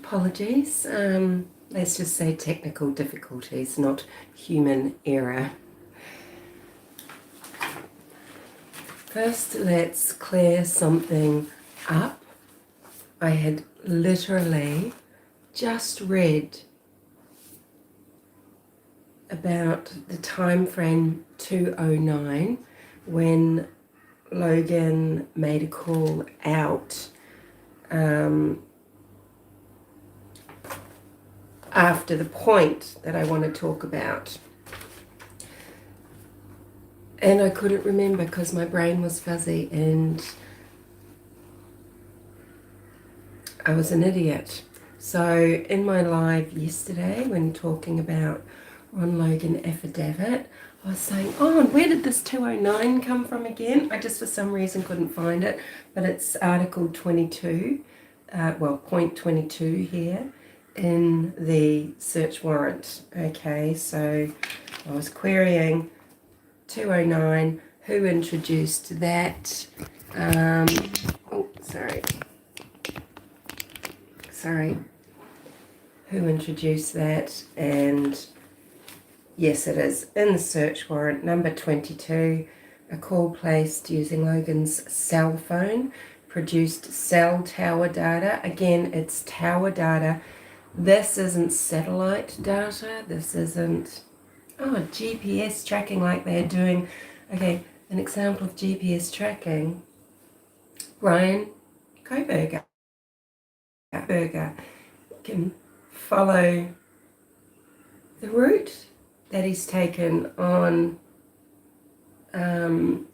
apologies. Let's just say technical difficulties, not human error. First, let's clear something up. I had literally just read about the time frame 209 when Logan made a call out after the point that I want to talk about. And I couldn't remember because my brain was fuzzy and I was an idiot. So in my live yesterday, when talking about Ron Logan affidavit, I was saying, oh, and where did this 209 come from again? I just for some reason couldn't find it, but it's Article 22, point 22 here in the search warrant. Okay, so I was querying 209, who introduced that? Sorry. Who introduced that? And yes, it is in the search warrant, number 22, a call placed using Logan's cell phone, produced cell tower data. Again, it's tower data. This isn't satellite data. This isn't, GPS tracking like they're doing. Okay, an example of GPS tracking. Brian Koberger can follow the route that he's taken on the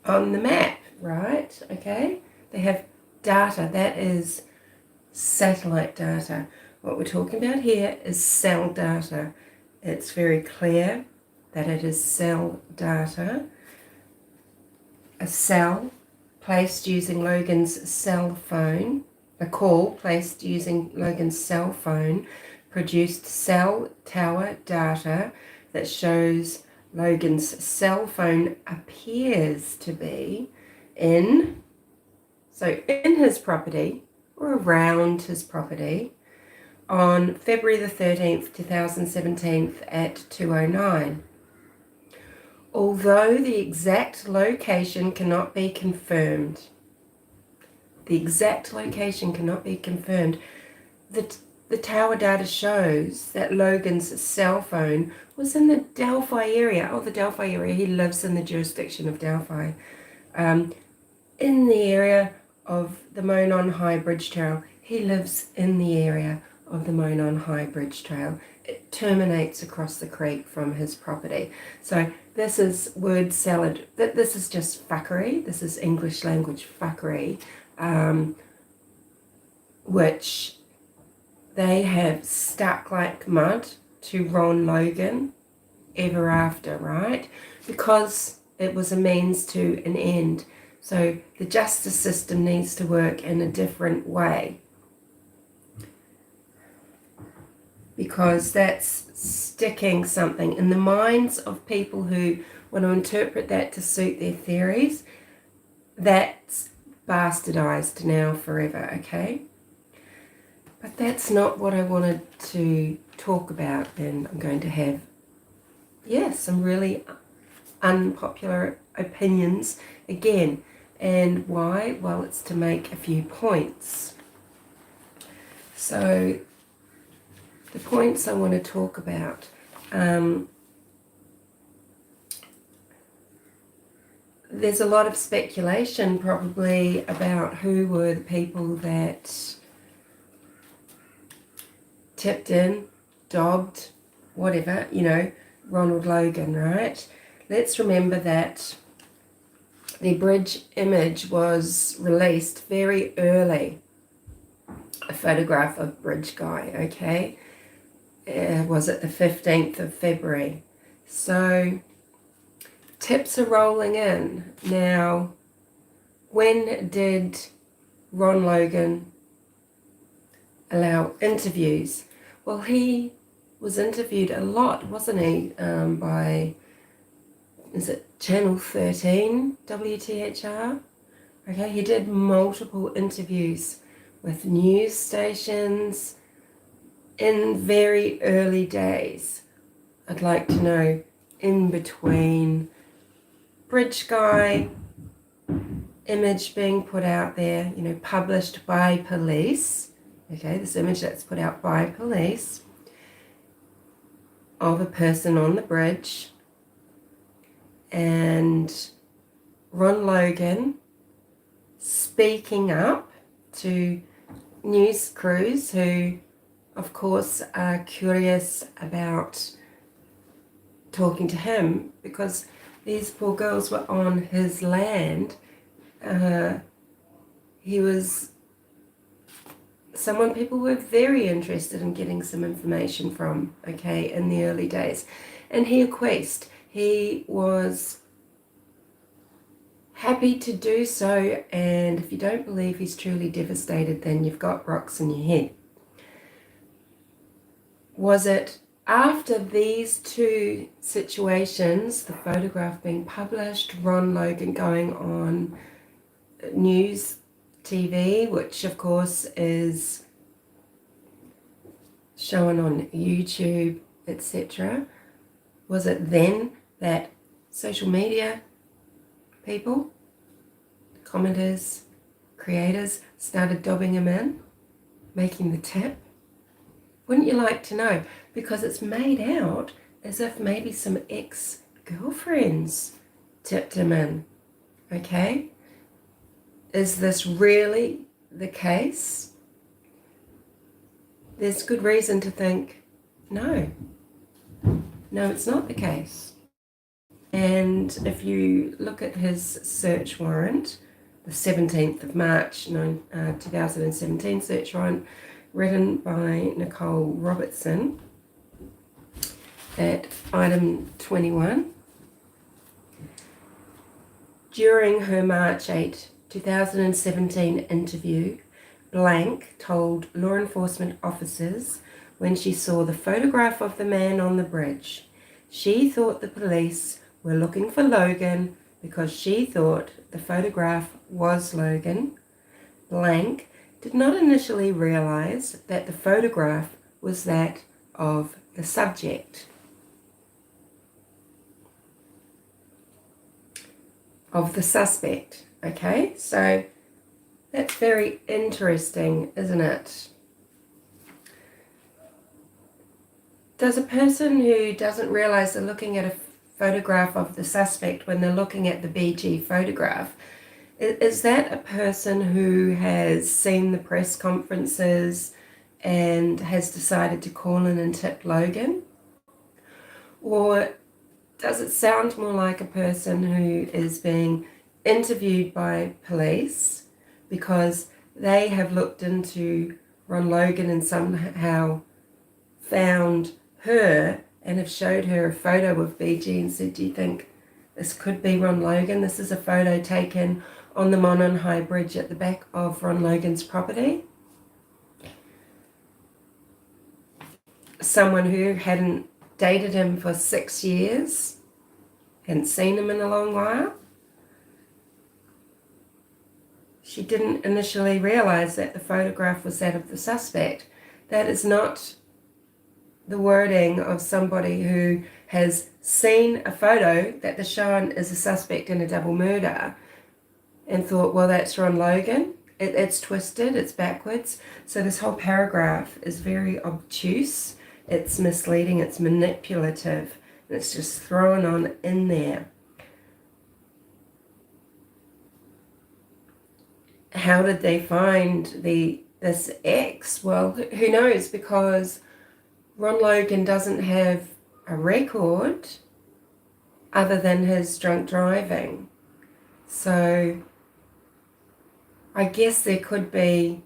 map, right? Okay, they have data that is satellite data. What we're talking about here is cell data. It's very clear that it is cell data. A cell placed using Logan's cell phone, a call placed using Logan's cell phone produced cell tower data that shows Logan's cell phone appears to be in his property or around his property on February the 13th, 2017 at 2:09. Although the exact location cannot be confirmed, the tower data shows that Logan's cell phone was in the Delphi area. Oh, the Delphi area. He lives in the jurisdiction of Delphi. In the area of the Monon High Bridge Trail. He lives in the area of the Monon High Bridge Trail. It terminates across the creek from his property. So this is word salad. This is just fuckery. This is English language fuckery, which they have stuck like mud to Ron Logan ever after, right? Because it was a means to an end. So the justice system needs to work in a different way, because that's sticking something in the minds of people who want to interpret that to suit their theories. That's bastardized now forever, okay? But that's not what I wanted to talk about, and I'm going to have, some really unpopular opinions again. And why? Well, it's to make a few points. So the points I want to talk about, there's a lot of speculation probably about who were the people that tipped in, dobbed, whatever, Ronald Logan, right? Let's remember that the bridge image was released very early, a photograph of bridge guy, okay? Was it the 15th of February? So tips are rolling in. Now, when did Ron Logan allow interviews? Well, he was interviewed a lot, wasn't he, by, is it Channel 13, WTHR? Okay, he did multiple interviews with news stations in very early days. I'd like to know in between bridge guy, image being put out there, published by police. Okay, this image that's put out by police of a person on the bridge, and Ron Logan speaking up to news crews who, of course, are curious about talking to him because these poor girls were on his land. He was someone people were very interested in getting some information from, okay, in the early days. And he acquiesced. He was happy to do so, and if you don't believe he's truly devastated, then you've got rocks in your head. Was it after these two situations, the photograph being published, Ron Logan going on news TV, which of course is shown on YouTube, etc., was it then that social media people, commenters, creators started dobbing him in, making the tip? Wouldn't you like to know? Because it's made out as if maybe some ex-girlfriends tipped him in. Okay? Is this really the case? There's good reason to think, no, it's not the case. And if you look at his search warrant, the 17th of March 2017 search warrant, written by Nicole Robertson at item 21. During her March 8, 2017 interview, Blank told law enforcement officers when she saw the photograph of the man on the bridge, she thought the police were looking for Logan because she thought the photograph was Logan. Blank did not initially realize that the photograph was that of the subject. Of the suspect. Okay, so that's very interesting, isn't it? Does a person who doesn't realize they're looking at a photograph of the suspect when they're looking at the BG photograph, is that a person who has seen the press conferences and has decided to call in and tip Logan? Or does it sound more like a person who is being interviewed by police because they have looked into Ron Logan and somehow found her and have showed her a photo of BG and said, do you think this could be Ron Logan? This is a photo taken on the Monon High Bridge at the back of Ron Logan's property. Someone who hadn't dated him for 6 years, hadn't seen him in a long while. She didn't initially realize that the photograph was that of the suspect. That is not the wording of somebody who has seen a photo that is shown as a suspect in a double murder and thought, well, that's Ron Logan. It's twisted, it's backwards. So this whole paragraph is very obtuse, it's misleading, it's manipulative, and it's just thrown on in there. How did they find this ex? Well, who knows, because Ron Logan doesn't have a record other than his drunk driving. So I guess there could be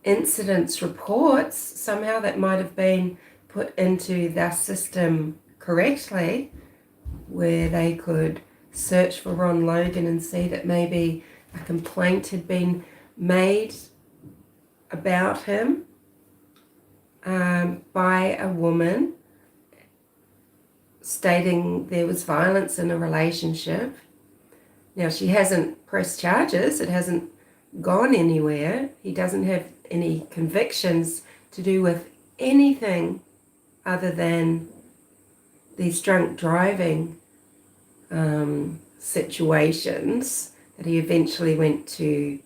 incidents reports somehow that might have been put into their system correctly, where they could search for Ron Logan and see that maybe a complaint had been made about him by a woman stating there was violence in a relationship. Now, she hasn't pressed charges. It hasn't gone anywhere. He doesn't have any convictions to do with anything other than these drunk driving situations that he eventually went to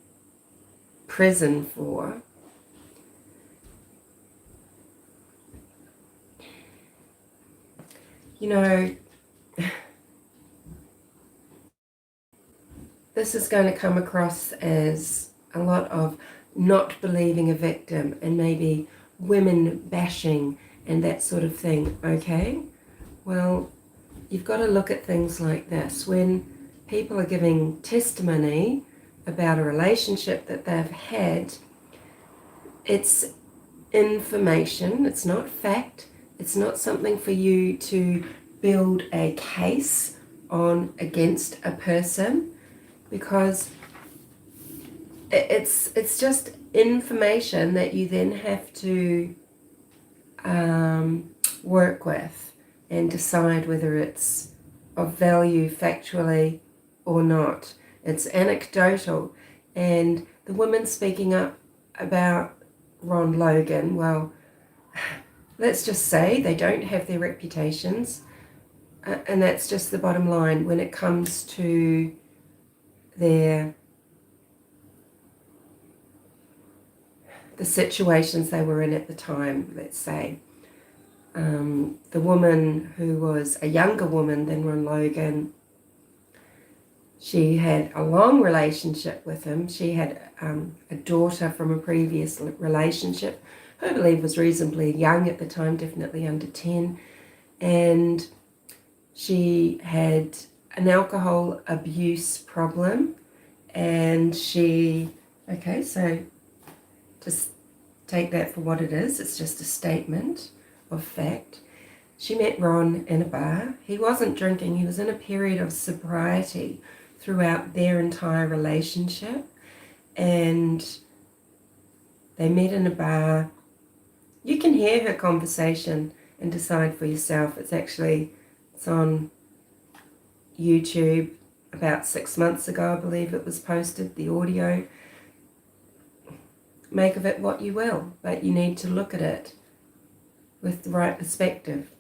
prison for. You know, this is going to come across as a lot of not believing a victim and maybe women bashing and that sort of thing, okay? Well, you've got to look at things like this. When people are giving testimony about a relationship that they've had, it's information, it's not fact, it's not something for you to build a case on against a person, because it's just information that you then have to work with and decide whether it's of value factually or not. It's anecdotal. And the women speaking up about Ron Logan, well, let's just say they don't have their reputations, and that's just the bottom line when it comes to the situations they were in at the time, let's say. The woman who was a younger woman than Ron Logan, she had a long relationship with him. She had a daughter from a previous relationship, who I believe was reasonably young at the time, definitely under 10. And she had an alcohol abuse problem. And okay, so just take that for what it is. It's just a statement of fact. She met Ron in a bar. He wasn't drinking. He was in a period of sobriety throughout their entire relationship. And they met in a bar. You can hear her conversation and decide for yourself. It's on YouTube. About 6 months ago, I believe it was posted, the audio. Make of it what you will, but you need to look at it with the right perspective.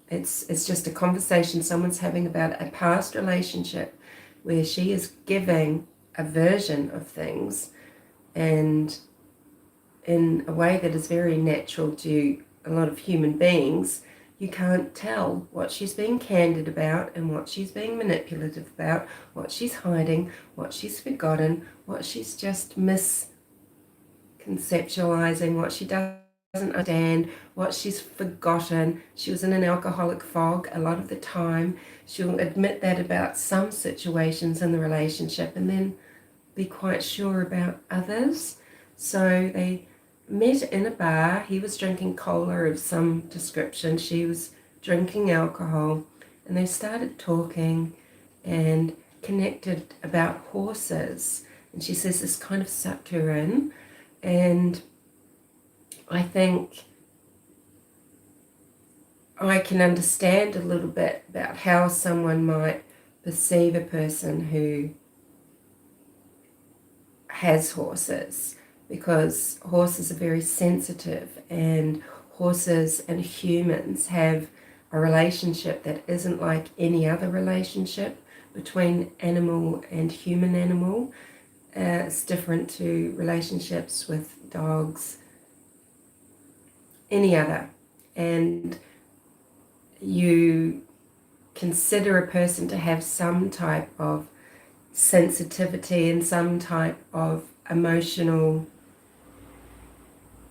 It's just a conversation someone's having about a past relationship where she is giving a version of things, and in a way that is very natural to a lot of human beings. You can't tell what she's being candid about and what she's being manipulative about, what she's hiding, what she's forgotten, what she's just misconceptualizing, what she doesn't understand, what she's forgotten. She was in an alcoholic fog a lot of the time. She'll admit that about some situations in the relationship and then be quite sure about others. So they met in a bar. He was drinking cola of some description. She was drinking alcohol. And they started talking and connected about horses. And she says this kind of sucked her in. And I think I can understand a little bit about how someone might perceive a person who has horses, because horses are very sensitive, and horses and humans have a relationship that isn't like any other relationship between animal and human animal. It's different to relationships with dogs, any other. And you consider a person to have some type of sensitivity and some type of emotional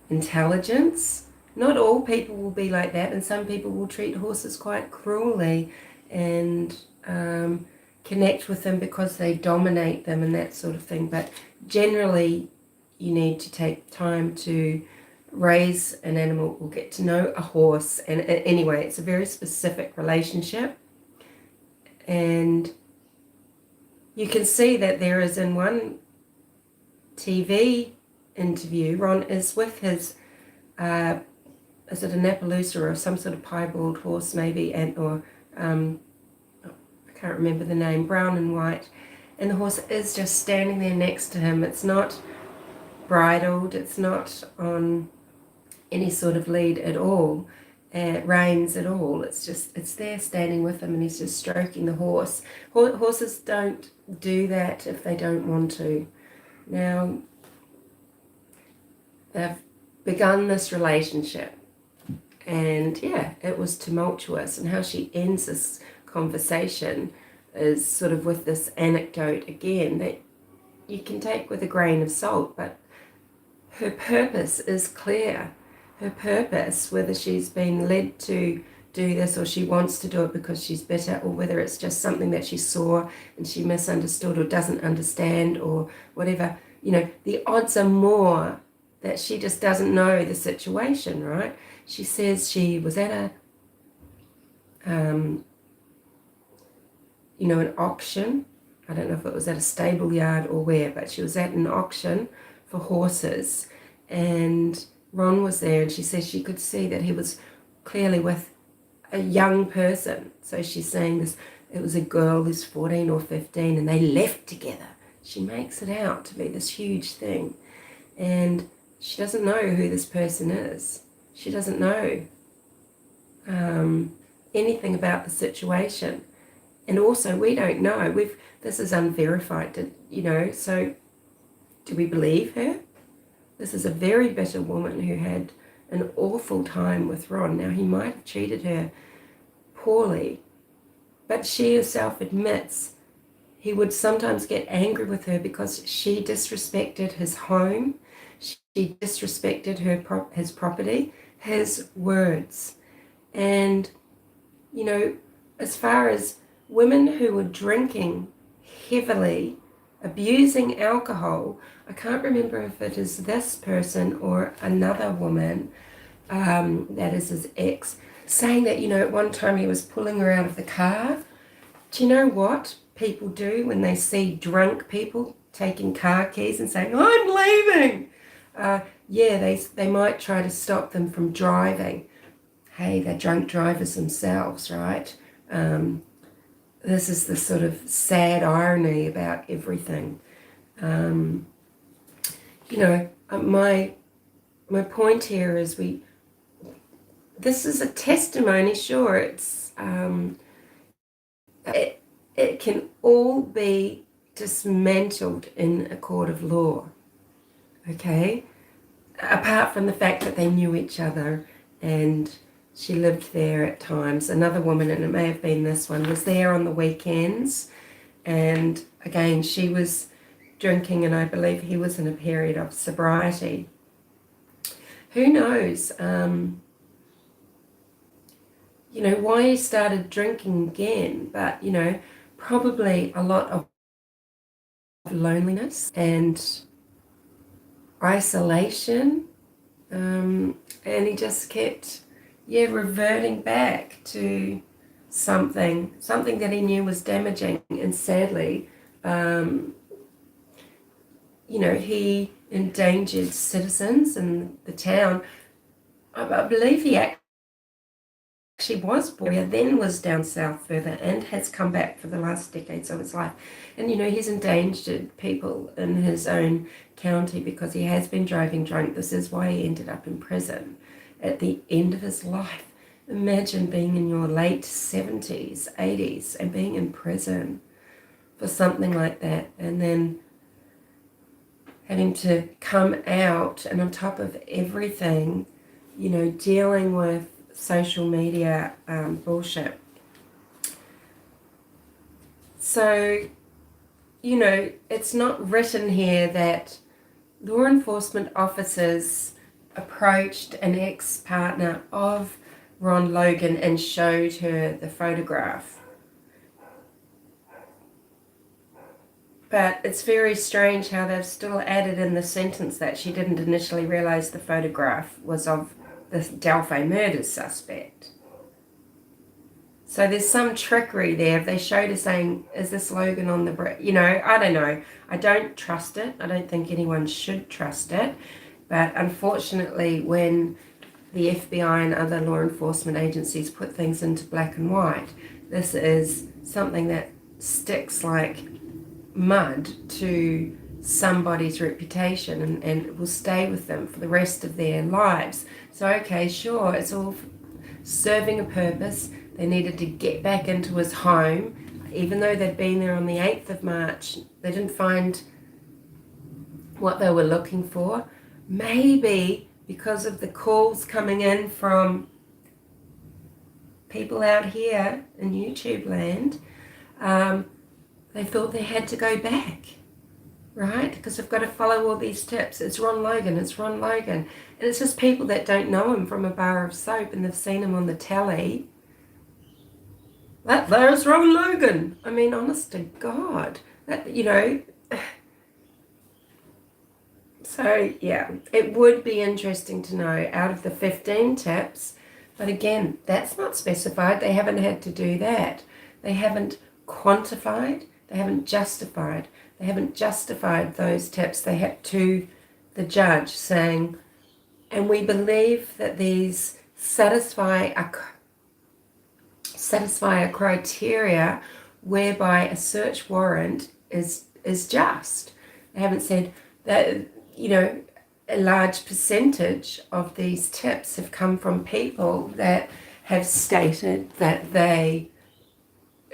intelligence. Not all people will be like that, and some people will treat horses quite cruelly and connect with them because they dominate them and that sort of thing. But generally, you need to take time to raise an animal or get to know a horse. And anyway, it's a very specific relationship. And you can see that there is in one TV interview, Ron is with his, is it an Appaloosa or some sort of piebald horse maybe, or I can't remember the name, brown and white. and the horse is just standing there next to him. It's not bridled, it's not on any sort of lead at all, reins at all. It's there standing with him, and he's just stroking the horse. Horses don't do that if they don't want to. Now, they've begun this relationship, and yeah, it was tumultuous, and how she ends this conversation is sort of with this anecdote again that you can take with a grain of salt, but her purpose is clear. Her purpose, whether she's been led to do this or she wants to do it because she's bitter, or whether it's just something that she saw and she misunderstood or doesn't understand or whatever, the odds are more that she just doesn't know the situation, right? She says she was at an auction. I don't know if it was at a stable yard or where, but she was at an auction for horses, and Ron was there, and she says she could see that he was clearly with a young person. So she's saying this, it was a girl who's 14 or 15, and they left together. She makes it out to be this huge thing, and she doesn't know who this person is. She doesn't know anything about the situation, and also we don't know. This is unverified, so do we believe her? This is a very bitter woman who had an awful time with Ron. Now, he might have treated her poorly, but she herself admits he would sometimes get angry with her because she disrespected his home, she disrespected his property, his words. And, as far as women who were drinking heavily, abusing alcohol, I can't remember if it is this person or another woman, that is his ex, saying that, at one time he was pulling her out of the car. Do you know what people do when they see drunk people taking car keys and saying, "I'm leaving"? They might try to stop them from driving. Hey, they're drunk drivers themselves, right? This is the sort of sad irony about everything. My point here is this is a testimony, sure, it's it can all be dismantled in a court of law, okay? Apart from the fact that they knew each other and she lived there at times. Another woman, and it may have been this one, was there on the weekends, and again, she was drinking, and I believe he was in a period of sobriety. Who knows, why he started drinking again, but, probably a lot of loneliness and isolation, and he just kept, reverting back to something that he knew was damaging, and sadly, he endangered citizens in the town. I believe he actually was born, then was down south further, and has come back for the last decades of his life. And, he's endangered people in his own county because he has been driving drunk. This is why he ended up in prison at the end of his life. Imagine being in your late 70s, 80s, and being in prison for something like that, and then having to come out, and on top of everything, dealing with social media bullshit. So, it's not written here that law enforcement officers approached an ex-partner of Ron Logan and showed her the photograph. But it's very strange how they've still added in the sentence that she didn't initially realize the photograph was of the Delphi murder suspect. So there's some trickery there. If they showed her saying, "Is this Logan on the bridge?" I don't know. I don't trust it. I don't think anyone should trust it. But unfortunately, when the FBI and other law enforcement agencies put things into black and white, this is something that sticks like mud to somebody's reputation, and it will stay with them for the rest of their lives. So, okay, sure, it's all serving a purpose. They needed to get back into his home. Even though they'd been there on the 8th of March, they didn't find what they were looking for. Maybe because of the calls coming in from people out here in YouTube land, they thought they had to go back, right? Because they've got to follow all these tips. It's Ron Logan, it's Ron Logan. And it's just people that don't know him from a bar of soap and they've seen him on the telly. There's Ron Logan. I mean, honest to God. So, yeah, it would be interesting to know out of the 15 tips. But again, that's not specified. They haven't had to do that. They haven't quantified. They haven't justified. They haven't justified those tips. They had to the judge saying, and we believe that these satisfy a criteria whereby a search warrant is just. They haven't said that, a large percentage of these tips have come from people that have stated that they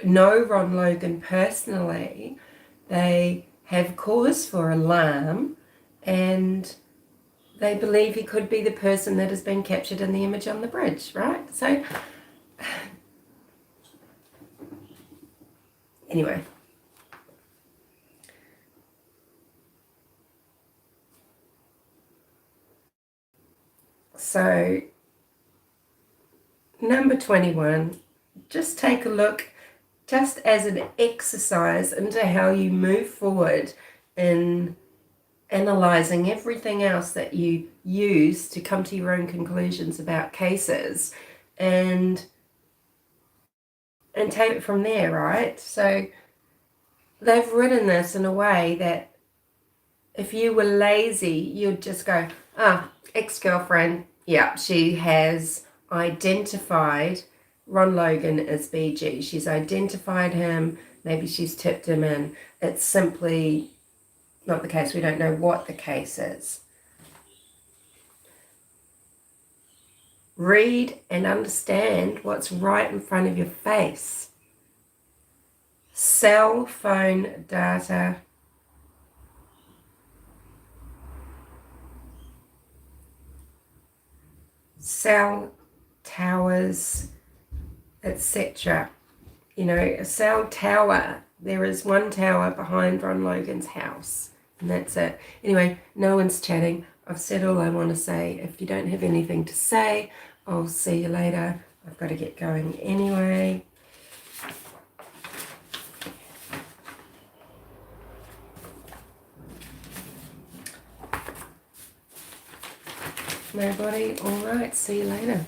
know Ron Logan personally, they have cause for alarm, and they believe he could be the person that has been captured in the image on the bridge, right? So, anyway. So, number 21, just take a look, just as an exercise into how you move forward in analysing everything else that you use to come to your own conclusions about cases, and take it from there, right? So they've written this in a way that if you were lazy, you'd just go, ex-girlfriend, yeah, she has identified Ron Logan as BG. She's identified him. Maybe she's tipped him in. It's simply not the case. We don't know what the case is. Read and understand what's right in front of your face. Cell phone data, cell towers, etc. A cell tower, there is one tower behind Ron Logan's house, and that's it. Anyway, no one's chatting. I've said all I want to say. If you don't have anything to say, I'll see you later. I've got to get going anyway. Nobody? All right, see you later.